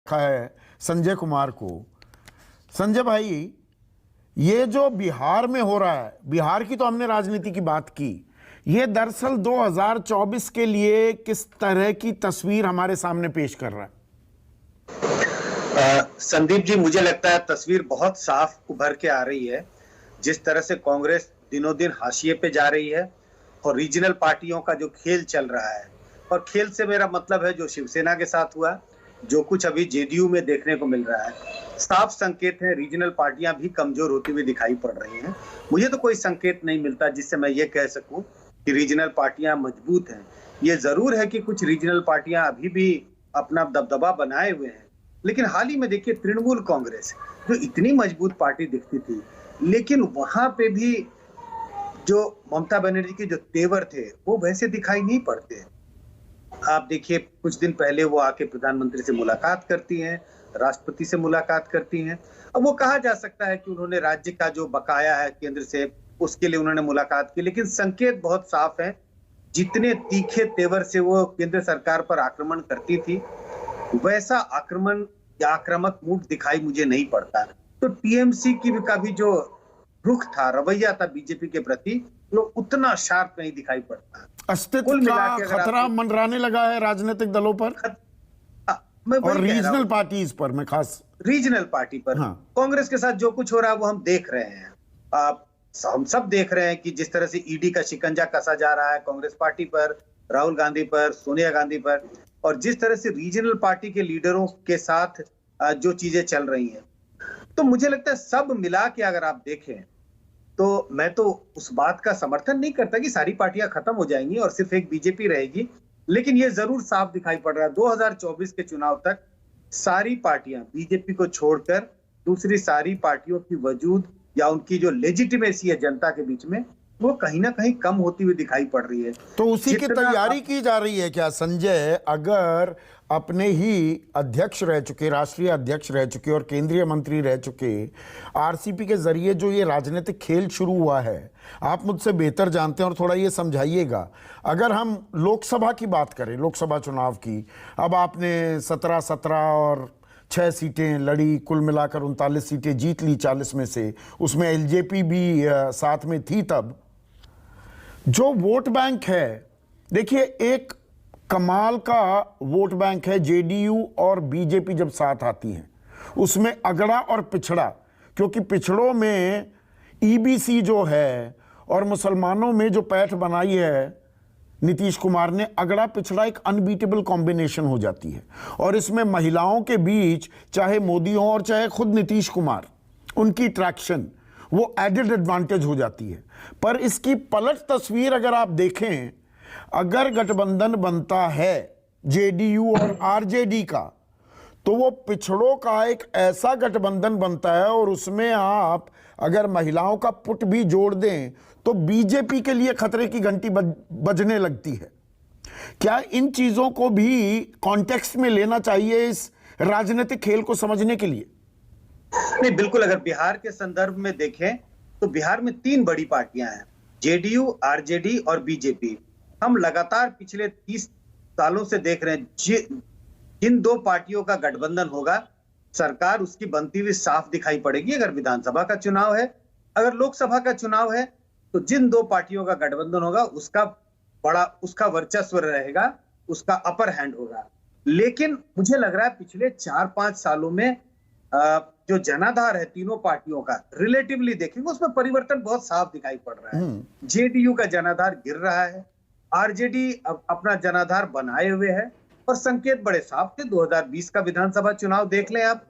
रखा है संजय कुमार को। संजय भाई, ये जो बिहार में हो रहा है, बिहार की तो हमने राजनीति की बात की, ये दरअसल 2024 के लिए किस तरह की तस्वीर हमारे सामने पेश कर रहा है? संदीप जी, मुझे लगता है तस्वीर बहुत साफ उभर के आ रही है। जिस तरह से कांग्रेस दिनों दिन हाशिए पे जा रही है और रीजनल पार्टियों का जो खेल चल रहा है, और खेल से मेरा मतलब है जो शिवसेना के साथ हुआ, जो कुछ अभी जेडीयू में देखने को मिल रहा है, साफ संकेत है रीजनल पार्टियां भी कमजोर होती हुई दिखाई पड़ रही हैं। मुझे तो कोई संकेत नहीं मिलता जिससे मैं ये कह सकूं कि रीजनल पार्टियां मजबूत हैं। ये जरूर है कि कुछ रीजनल पार्टियां अभी भी अपना दबदबा बनाए हुए हैं, लेकिन हाल ही में देखिए तृणमूल कांग्रेस जो इतनी मजबूत पार्टी दिखती थी, लेकिन वहां पे भी जो ममता बनर्जी के जो तेवर थे वो वैसे दिखाई नहीं पड़ते। आप देखिए कुछ दिन पहले वो आके प्रधानमंत्री से मुलाकात करती हैं, राष्ट्रपति से मुलाकात करती हैं। अब वो कहा जा सकता है कि उन्होंने राज्य का जो बकाया है केंद्र से, उसके लिए उन्होंने मुलाकात की, लेकिन संकेत बहुत साफ है। जितने तीखे तेवर से वो केंद्र सरकार पर आक्रमण करती थी, वैसा आक्रमण या आक्रामक मूड दिखाई मुझे नहीं पड़ता। तो टीएमसी का भी जो रुख था, रवैया था बीजेपी के प्रति, वो उतना शार्प नहीं दिखाई पड़ता। अस्तित्व का खतरा मंडराने लगा है राजनीतिक दलों पर और रीजनल पार्टीज पर, मैं खास रीजनल पार्टी पर। हाँ। कांग्रेस के साथ जो कुछ हो रहा है वो हम देख रहे हैं। हम सब देख रहे हैं कि जिस तरह से ईडी का शिकंजा कसा जा रहा है कांग्रेस पार्टी पर, राहुल गांधी पर, सोनिया गांधी पर, और जिस तरह से रीजनल पार्टी के लीडरों के साथ जो चीजें चल रही हैं, तो मुझे लगता है सब मिला के अगर आप देखें तो मैं तो उस बात का समर्थन नहीं करता कि सारी पार्टियां खत्म हो जाएंगी और सिर्फ एक बीजेपी रहेगी, लेकिन ये जरूर साफ दिखाई पड़ रहा है 2024 के चुनाव तक सारी पार्टियां बीजेपी को छोड़कर दूसरी सारी पार्टियों की वजूद या उनकी जो लेजिटिमेसी है जनता के बीच में, वो कहीं ना कहीं कम होती हुई दिखाई पड़ रही है। तो उसी की तैयारी की जा रही है क्या संजय? अगर अपने ही अध्यक्ष रह चुके, राष्ट्रीय अध्यक्ष रह चुके और केंद्रीय मंत्री रह चुके आरसीपी के जरिए जो ये राजनीतिक खेल शुरू हुआ है, आप मुझसे बेहतर जानते हैं और थोड़ा ये समझाइएगा। अगर हम लोकसभा की बात करें, लोकसभा चुनाव की, अब आपने 17 और 6 सीटें लड़ी, कुल मिलाकर 39 सीटें जीत ली 40 में से, उसमें एलजेपी भी साथ में थी। तब जो वोट बैंक है, देखिए एक कमाल का वोट बैंक है। जेडीयू और बीजेपी जब साथ आती हैं उसमें अगड़ा और पिछड़ा, क्योंकि पिछड़ों में ईबीसी जो है और मुसलमानों में जो पैठ बनाई है नीतीश कुमार ने, अगड़ा पिछड़ा एक अनबीटेबल कॉम्बिनेशन हो जाती है। और इसमें महिलाओं के बीच चाहे मोदी हो और चाहे खुद नीतीश कुमार, उनकी ट्रैक्शन वो एडेड एडवांटेज हो जाती है। पर इसकी पलट तस्वीर अगर आप देखें, अगर गठबंधन बनता है जेडीयू और आरजेडी का, तो वो पिछड़ों का एक ऐसा गठबंधन बनता है और उसमें आप अगर महिलाओं का पुट भी जोड़ दें तो बीजेपी के लिए खतरे की घंटी बजने लगती है। क्या इन चीजों को भी कॉन्टेक्स्ट में लेना चाहिए इस राजनीतिक खेल को समझने के लिए? नहीं, बिल्कुल। अगर बिहार के संदर्भ में देखें तो बिहार में 3 बड़ी पार्टियां हैं, जेडीयू, आरजेडी और बीजेपी। हम लगातार पिछले 30 सालों से देख रहे हैं जिन 2 पार्टियों का गठबंधन होगा, सरकार उसकी बनती हुई साफ दिखाई पड़ेगी। अगर विधानसभा का चुनाव है, अगर लोकसभा का चुनाव है, तो जिन 2 पार्टियों का गठबंधन होगा उसका वर्चस्व रहेगा, उसका अपर हैंड होगा। लेकिन मुझे लग रहा है पिछले 4-5 सालों में जो जनाधार है तीनों पार्टियों का, रिलेटिवली देखेंगे उसमें परिवर्तन बहुत साफ दिखाई पड़ रहा है। जेडीयू का जनाधार गिर रहा है, आरजेडी अपना जनाधार बनाए हुए है, और संकेत बड़े साफ थे। 2020 का विधानसभा चुनाव देख लें आप,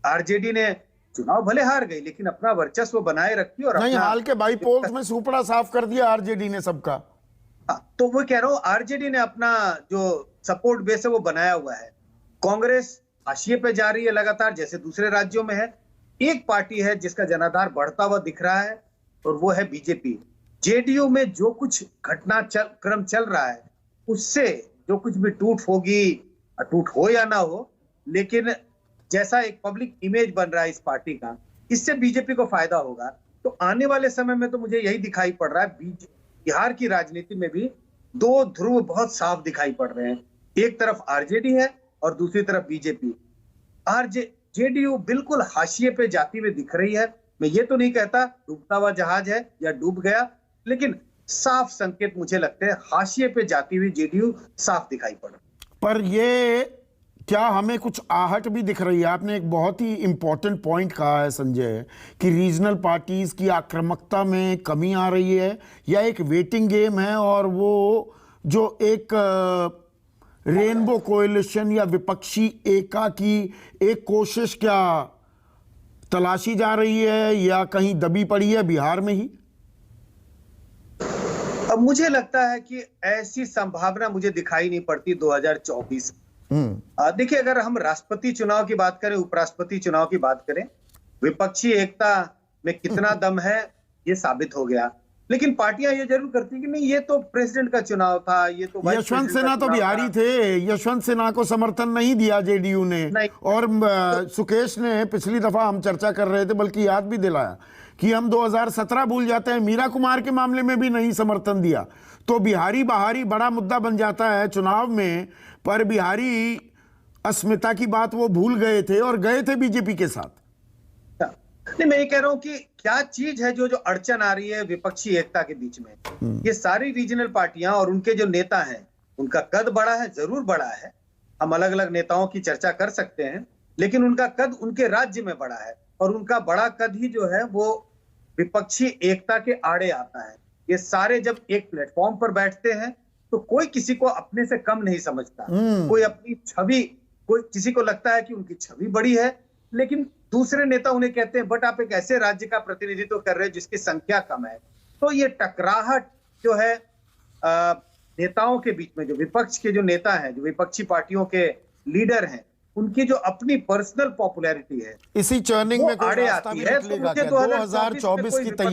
आरजेडी ने चुनाव भले हार गई लेकिन अपना वर्चस्व बनाए रखी और नहीं, हाल के बाई पोल्स में सुपड़ा साफ कर दिया आरजेडी ने सबका। तो वो कह रहा हूं, आरजेडी ने अपना जो सपोर्ट बेस है वो बनाया हुआ है। कांग्रेस हाशिए पे जा रही है लगातार, जैसे दूसरे राज्यों में है। एक पार्टी है जिसका जनाधार बढ़ता हुआ दिख रहा है और वो है बीजेपी। जेडीयू में जो कुछ क्रम चल रहा है, उससे जो कुछ भी टूट होगी, टूट हो या ना हो, लेकिन जैसा एक पब्लिक इमेज बन रहा है इस पार्टी का, इससे बीजेपी को फायदा होगा। तो आने वाले समय में तो मुझे यही दिखाई पड़ रहा है, बिहार की राजनीति में भी 2 ध्रुव बहुत साफ दिखाई पड़ रहे हैं। एक तरफ आरजेडी है और दूसरी तरफ बीजेपी। जेडीयू बिल्कुल हाशिए पे जाती हुई दिख रही है। मैं ये तो नहीं कहता डूबता हुआ जहाज है या डूब गया, लेकिन साफ संकेत मुझे लगते हैं हाशिए पे जाती हुई जेडीयू साफ दिखाई पड़ रही है। पर ये क्या हमें कुछ आहट भी दिख रही है? आपने एक बहुत ही इंपॉर्टेंट पॉइंट कहा है संजय, कि रीजनल पार्टीज की आक्रामकता में कमी आ रही है, या एक वेटिंग गेम है, और वो जो एक रेनबो कोएलिशन या विपक्षी एका की एक कोशिश क्या तलाशी जा रही है, या कहीं दबी पड़ी है बिहार में ही? अब मुझे लगता है कि ऐसी संभावना मुझे दिखाई नहीं पड़ती 2024। देखिए, अगर हम राष्ट्रपति चुनाव की बात करें, उपराष्ट्रपति चुनाव की बात करें, विपक्षी एकता में कितना दम है ये साबित हो गया। लेकिन पार्टियां ये जरूर करती कि नहीं, ये तो प्रेसिडेंट का चुनाव था, ये तो यशवंत सिन्हा तो बिहारी थे, यशवंत सिन्हा को समर्थन नहीं दिया जेडीयू ने, और सुकेश ने पिछली दफा हम चर्चा कर रहे थे, बल्कि याद भी दिलाया कि हम 2017 भूल जाते हैं, मीरा कुमार के मामले में भी नहीं समर्थन दिया। तो बिहारी बहारी बड़ा मुद्दा बन जाता है चुनाव में, पर बिहारी अस्मिता की बात वो भूल गए थे और गए थे बीजेपी के साथ। नहीं, मैं ये कह रहा हूं कि क्या चीज है जो अड़चन आ रही है विपक्षी एकता के बीच में। ये सारी रीजनल पार्टियां और उनके जो नेता हैं, उनका कद बड़ा है, जरूर बड़ा है, हम अलग अलग नेताओं की चर्चा कर सकते हैं, लेकिन उनका कद उनके राज्य में बड़ा है, और उनका बड़ा कद ही जो है वो विपक्षी एकता के आड़े आता है। ये सारे जब एक प्लेटफॉर्म पर बैठते हैं तो कोई किसी को अपने से कम नहीं समझता, कोई अपनी छवि, कोई किसी को लगता है कि उनकी छवि बड़ी है, लेकिन दूसरे नेता उन्हें कहते हैं बट आप एक ऐसे राज्य का प्रतिनिधित्व कर रहे हैं जिसकी संख्या कम है। तो ये टकराहट जो है नेताओं के बीच में, जो विपक्ष के जो नेता हैं, जो विपक्षी पार्टियों के लीडर हैं, उनकी जो अपनी पर्सनल पॉपुलैरिटी है, इसी चर्निंग में कोई आड़े रास्ता आती भी है। निकलेगा तो क्या 2024 की तैयारी?